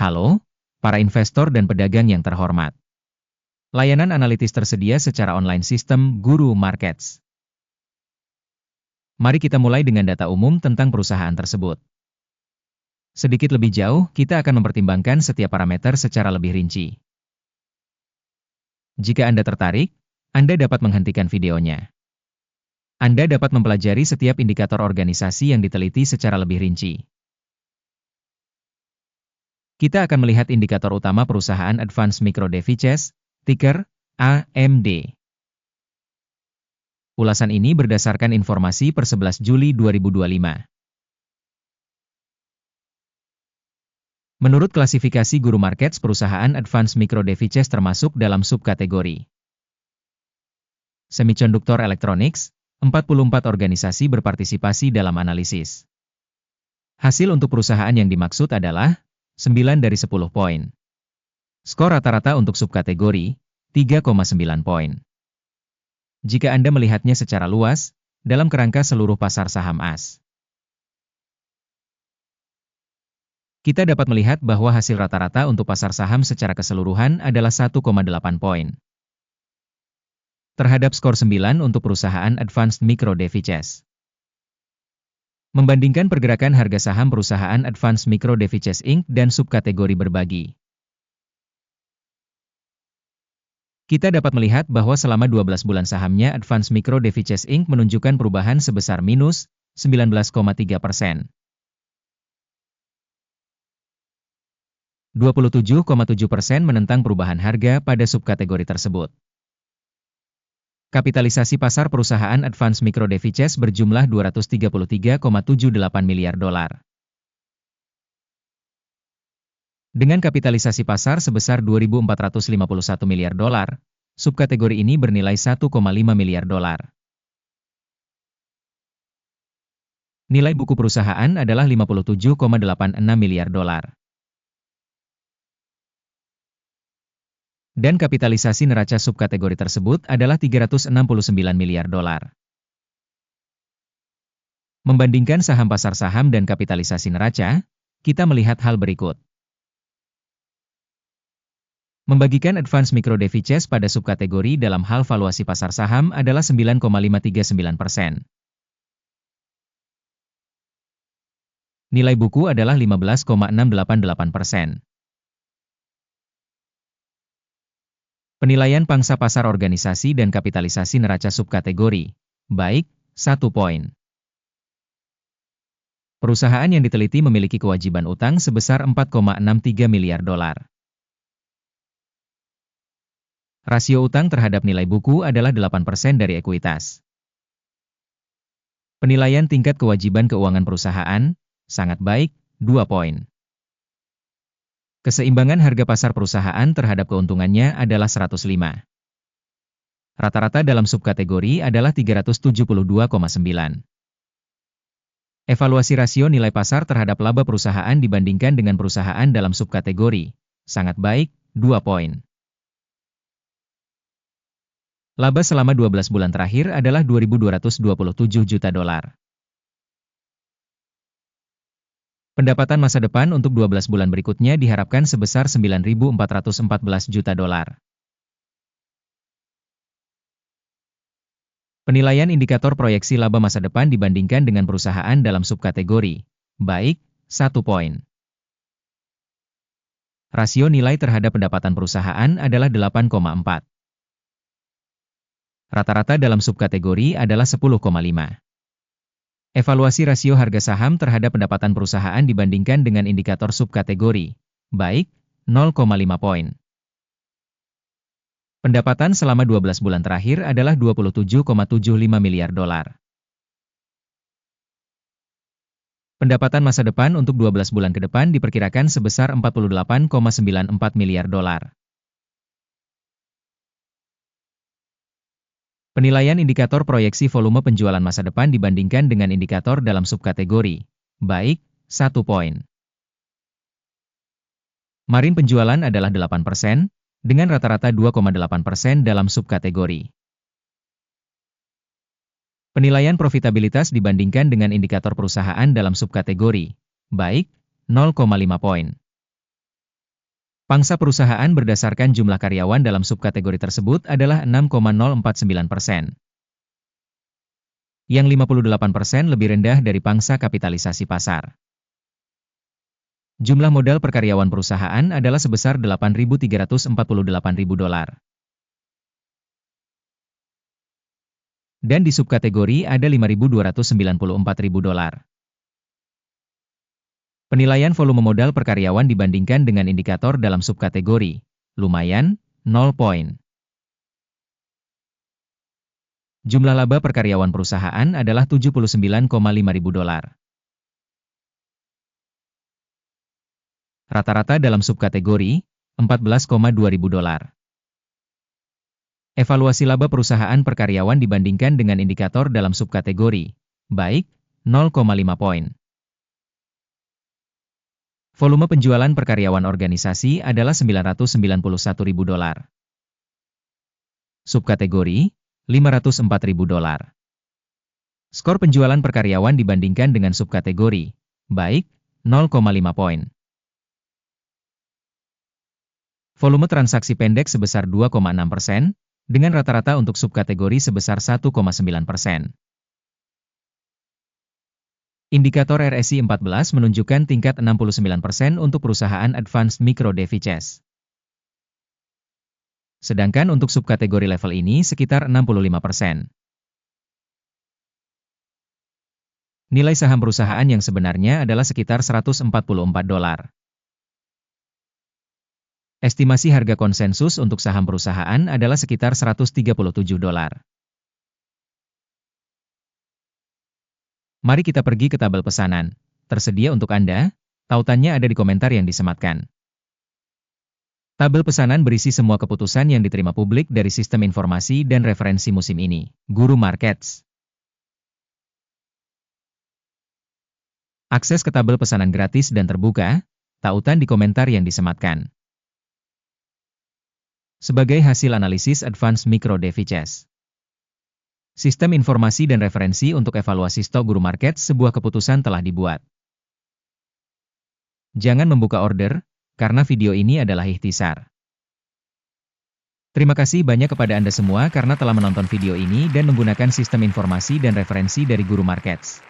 Halo, para investor dan pedagang yang terhormat. Layanan analitis tersedia secara online sistem Guru Markets. Mari kita mulai dengan data umum tentang perusahaan tersebut. Sedikit lebih jauh, kita akan mempertimbangkan setiap parameter secara lebih rinci. Jika Anda tertarik, Anda dapat menghentikan videonya. Anda dapat mempelajari setiap indikator organisasi yang diteliti secara lebih rinci. Kita akan melihat indikator utama perusahaan Advanced Micro Devices, ticker AMD. Ulasan ini berdasarkan informasi per 11 Juli 2025. Menurut klasifikasi Guru Markets, perusahaan Advanced Micro Devices termasuk dalam subkategori Semiconduktor Electronics. 44 organisasi berpartisipasi dalam analisis. Hasil untuk perusahaan yang dimaksud adalah 9 dari 10 poin. Skor rata-rata untuk subkategori 3,9 poin. Jika Anda melihatnya secara luas, dalam kerangka seluruh pasar saham AS, kita dapat melihat bahwa hasil rata-rata untuk pasar saham secara keseluruhan adalah 1,8 poin. Terhadap skor 9 untuk perusahaan Advanced Micro Devices. Membandingkan pergerakan harga saham perusahaan Advanced Micro Devices Inc. dan subkategori berbagi. Kita dapat melihat bahwa selama 12 bulan sahamnya Advanced Micro Devices Inc. menunjukkan perubahan sebesar minus 19,3%. 27,7% menentang perubahan harga pada subkategori tersebut. Kapitalisasi pasar perusahaan Advanced Micro Devices berjumlah 233,78 miliar dolar. Dengan kapitalisasi pasar sebesar 2.451 miliar dolar, subkategori ini bernilai 1,5 miliar dolar. Nilai buku perusahaan adalah 57,86 miliar dolar. Dan kapitalisasi neraca subkategori tersebut adalah 369 miliar dolar. Membandingkan saham pasar saham dan kapitalisasi neraca, kita melihat hal berikut. Membagikan Advanced Micro Devices pada subkategori dalam hal valuasi pasar saham adalah 9,539%. Nilai buku adalah 15,688%. Penilaian pangsa pasar organisasi dan kapitalisasi neraca subkategori, baik, 1 poin. Perusahaan yang diteliti memiliki kewajiban utang sebesar 4,63 miliar dolar. Rasio utang terhadap nilai buku adalah 8% dari ekuitas. Penilaian tingkat kewajiban keuangan perusahaan, sangat baik, 2 poin. Keseimbangan harga pasar perusahaan terhadap keuntungannya adalah 105. Rata-rata dalam subkategori adalah 372,9. Evaluasi rasio nilai pasar terhadap laba perusahaan dibandingkan dengan perusahaan dalam subkategori, sangat baik, 2 poin. Laba selama 12 bulan terakhir adalah 2.227 juta dolar. Pendapatan masa depan untuk 12 bulan berikutnya diharapkan sebesar 9.414 juta dolar. Penilaian indikator proyeksi laba masa depan dibandingkan dengan perusahaan dalam subkategori, baik, 1 poin. Rasio nilai terhadap pendapatan perusahaan adalah 8,4. Rata-rata dalam subkategori adalah 10,5. Evaluasi rasio harga saham terhadap pendapatan perusahaan dibandingkan dengan indikator subkategori, baik, 0,5 poin. Pendapatan selama 12 bulan terakhir adalah 27,75 miliar dolar. Pendapatan masa depan untuk 12 bulan ke depan diperkirakan sebesar 48,94 miliar dolar. Penilaian indikator proyeksi volume penjualan masa depan dibandingkan dengan indikator dalam subkategori, baik, 1 poin. Margin penjualan adalah 8%, dengan rata-rata 2,8% dalam subkategori. Penilaian profitabilitas dibandingkan dengan indikator perusahaan dalam subkategori, baik, 0,5 poin. Pangsa perusahaan berdasarkan jumlah karyawan dalam subkategori tersebut adalah 6,049%. Yang 58% lebih rendah dari pangsa kapitalisasi pasar. Jumlah modal per karyawan perusahaan adalah sebesar $8.348.000. Dan di subkategori ada $5.294.000. Penilaian volume modal per karyawan dibandingkan dengan indikator dalam subkategori, lumayan, 0 poin. Jumlah laba per karyawan perusahaan adalah $79,500. Rata-rata dalam subkategori, $14,200. Evaluasi laba perusahaan per karyawan dibandingkan dengan indikator dalam subkategori, baik, 0,5 poin. Volume penjualan per karyawan organisasi adalah $991.000. Subkategori, $504.000. Skor penjualan per karyawan dibandingkan dengan subkategori, baik, 0,5 poin. Volume transaksi pendek sebesar 2,6%, dengan rata-rata untuk subkategori sebesar 1,9%. Indikator RSI 14 menunjukkan tingkat 69% untuk perusahaan Advanced Micro Devices. Sedangkan untuk subkategori level ini sekitar 65%. Nilai saham perusahaan yang sebenarnya adalah sekitar $144. Estimasi harga konsensus untuk saham perusahaan adalah sekitar $137. Mari kita pergi ke tabel pesanan. Tersedia untuk Anda, tautannya ada di komentar yang disematkan. Tabel pesanan berisi semua keputusan yang diterima publik dari sistem informasi dan referensi musim ini, Guru Markets. Akses ke tabel pesanan gratis dan terbuka, tautan di komentar yang disematkan. Sebagai hasil analisis Advanced Micro Devices. Sistem informasi dan referensi untuk evaluasi stok Guru Markets sebuah keputusan telah dibuat. Jangan membuka order, karena video ini adalah ikhtisar. Terima kasih banyak kepada Anda semua karena telah menonton video ini dan menggunakan sistem informasi dan referensi dari Guru Markets.